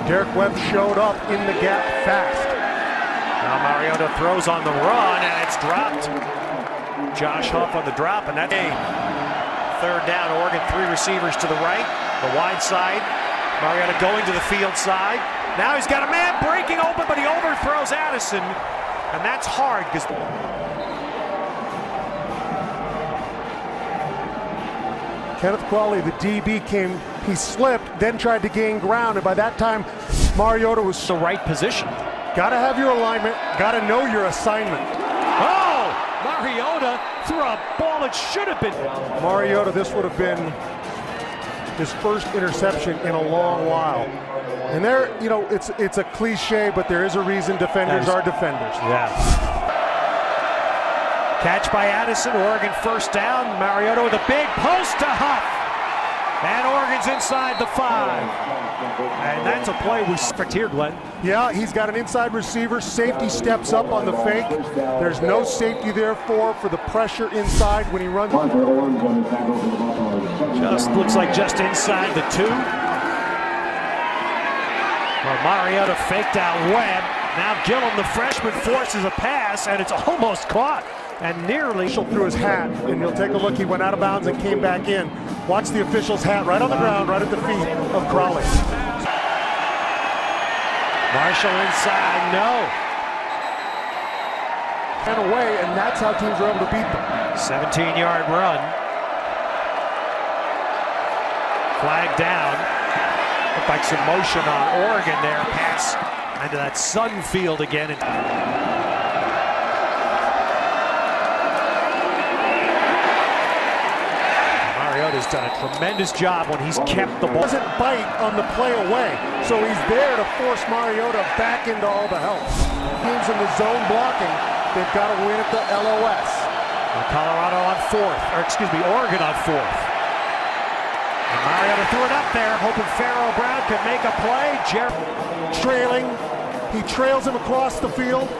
Derek Webb showed up in the gap fast. Now Mariota throws on the run, and it's dropped. Josh Huff on the drop, and that's a third down. Oregon, 3 receivers to the right, the wide side. Mariota going to the field side. Now he's got a man breaking open, but he overthrows Addison, and that's hard because Kenneth Crawley, the DB, came, he slipped, then tried to gain ground, and by that time, Mariota was the right position. Gotta have your alignment, gotta know your assignment. Oh! Mariota threw a ball that should have been. Mariota, this would have been his first interception in a long while. And there, you know, it's a cliche, but there is a reason defenders are defenders. Yeah. Catch by Addison, Oregon first down. Mariota with a big post to Huff. And Oregon's inside the 5. And that's a play we expect here, Glenn. Yeah, he's got an inside receiver. Safety steps up on the fake. There's no safety there for the pressure inside when he runs. Just looks like just inside the 2. Well, Mariota faked out Webb. Now Gillum, the freshman, forces a pass, and it's almost caught. And nearly threw his hat, and you'll take a look. He went out of bounds and came back in. Watch the official's hat right on the ground, right at the feet of Crawley. Marshall inside, no. And away, and that's how teams are able to beat them. 17-yard run. Flag down. Looked like some motion on Oregon there. Pass into that Sun field again. Mariota's done a tremendous job when he's kept the ball. Doesn't bite on the play away, so he's there to force Mariota back into all the help. Teams in the zone blocking, they've got to win at the LOS. Colorado on 4th, or excuse me, Oregon on 4th. And Mariota threw it up there, hoping Pharaoh Brown could make a play. Trailing, he trails him across the field.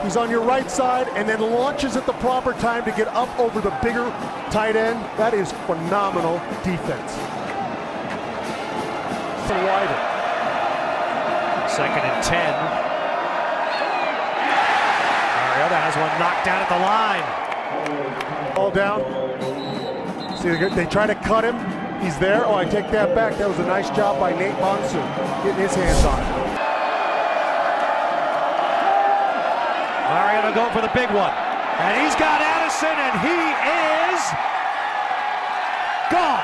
He's on your right side and then launches at the proper time to get up over the bigger tight end. That is phenomenal defense. Wider. 2nd and 10. Mariota has one knocked down at the line. Ball down. See, they try to cut him. He's there. Oh, I take that back. That was a nice job by Nate Monsoon, getting his hands on it. Mariota going for the big one. And he's got Addison, and he is gone.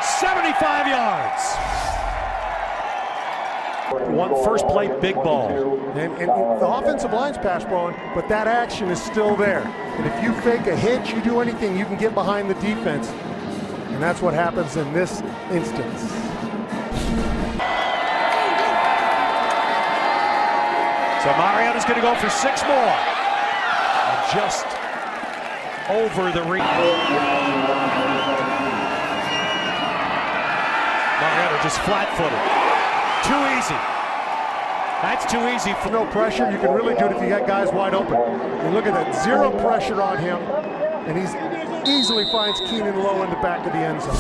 75 yards. One first play, big ball. And the offensive line's pass blowing, but that action is still there. And if you fake a hitch, you do anything, you can get behind the defense. And that's what happens in this instance. So Mariota's going to go for 6 more. And just over the reach. Mariota just flat-footed. Too easy. That's too easy. For no pressure, you can really do it if you got guys wide open. And look at that, 0 pressure on him. And he's easily finds Keenan Lowe in the back of the end zone.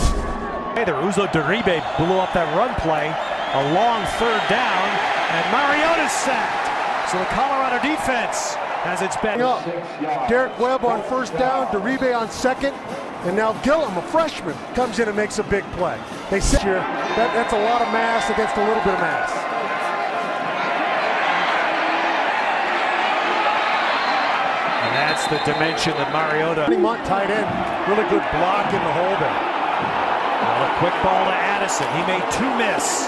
Hey there, Uzo Diribe blew up that run play. A long 3rd down, and Mariota's sacked. So the Colorado defense has its best. Derek Webb on 1st down, Diribe on 2nd, and now Gillum, a freshman, comes in and makes a big play. They sit here, that's a lot of mass against a little bit of mass. And that's the dimension that Mariota. Tight end, really good block in the hole there. Well, a quick ball to Addison. He made 2 miss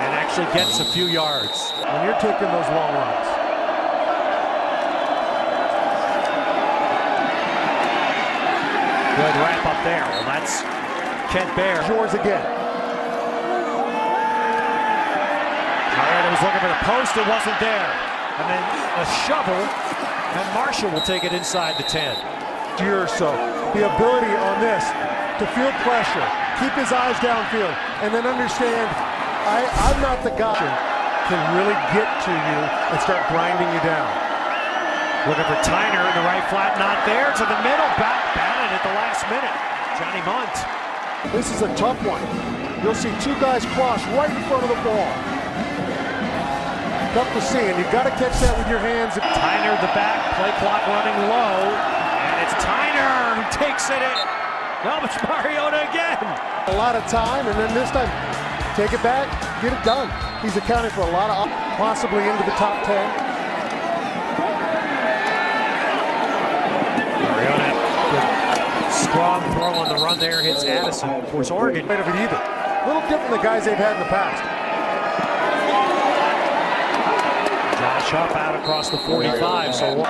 and actually gets a few yards. When you're taking those long runs. Good wrap up there. Well, that's Kent Baer. Yours again. Mariota was looking for the post. It wasn't there. And then a shovel, and Marshall will take it inside the 10. Year or so. The ability on this to feel pressure, keep his eyes downfield, and then understand I'm not the guy who can really get to you and start grinding you down. Looking for Tyner in the right flat, not there. To the middle, batted at the last minute. Johnny Munt. This is a tough one. You'll see 2 guys cross right in front of the ball. Tough to see, and you've got to catch that with your hands. Tyner the back, play clock running low, and it's Tyner who takes it in. No, it's Mariota again. A lot of time, and then this time, take it back, get it done. He's accounting for a lot of, possibly into the top 10. Mariota, good strong throw on the run there, hits Addison. Of course, Oregon. Of it either. A little different than the guys they've had in the past. Josh Huff out across the 45, so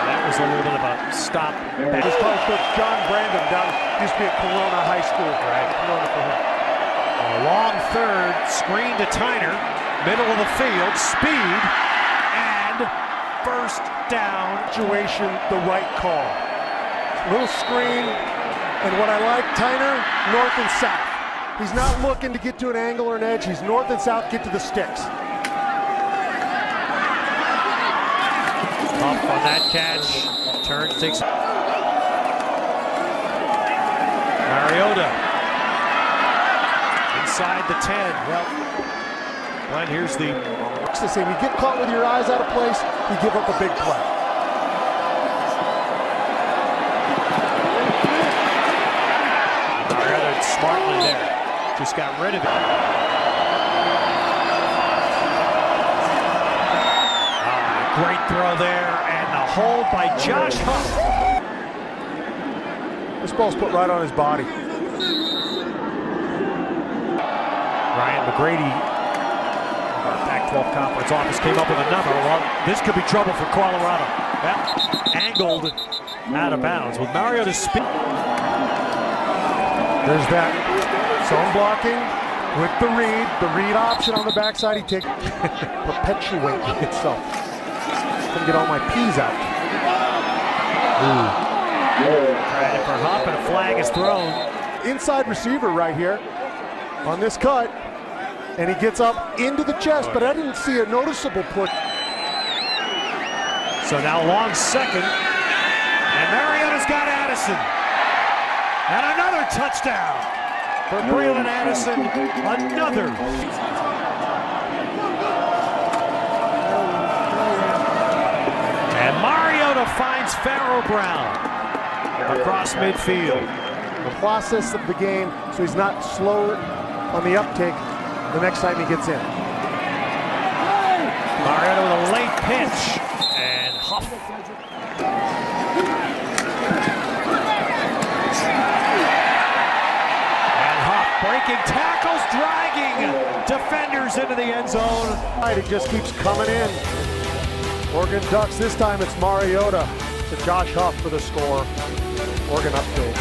that was a little bit of a stop. His college coach John Brandon used to be at Corona High School. Right. Corona for him. A long third, screen to Tyner, middle of the field, speed, and first down. Situation, the right call. Little screen, and what I like, Tyner, north and south. He's not looking to get to an angle or an edge. He's north and south, get to the sticks. Up on that catch, turns, takes. Mariota inside the 10. Well, Glenn, here's the. It's the same. You get caught with your eyes out of place, you give up a big play. Mariota smartly there. Just got rid of it. Great throw there, and the hold by Josh Huff. This ball's put right on his body. Ryan McGrady, our Pac-12 conference office, came up with another. Well, this could be trouble for Colorado. That angled out of bounds with Mariota's speed. There's that zone blocking with the read option on the backside. He takes perpetuate itself. Gonna get all my P's out. Trying for Huff, and a flag is thrown. Inside receiver right here on this cut, and he gets up into the chest, but I didn't see a noticeable push. So now long second, and Mariota's got Addison. And another touchdown for Braylon Addison, another. And Mariota finds Pharaoh Brown across midfield. The process of the game, so he's not slow on the uptake the next time he gets in. Mariota with a late pitch, and Huff. Breaking tackles, dragging defenders into the end zone. It just keeps coming in. Oregon Ducks, this time it's Mariota to Josh Huff for the score. Oregon update.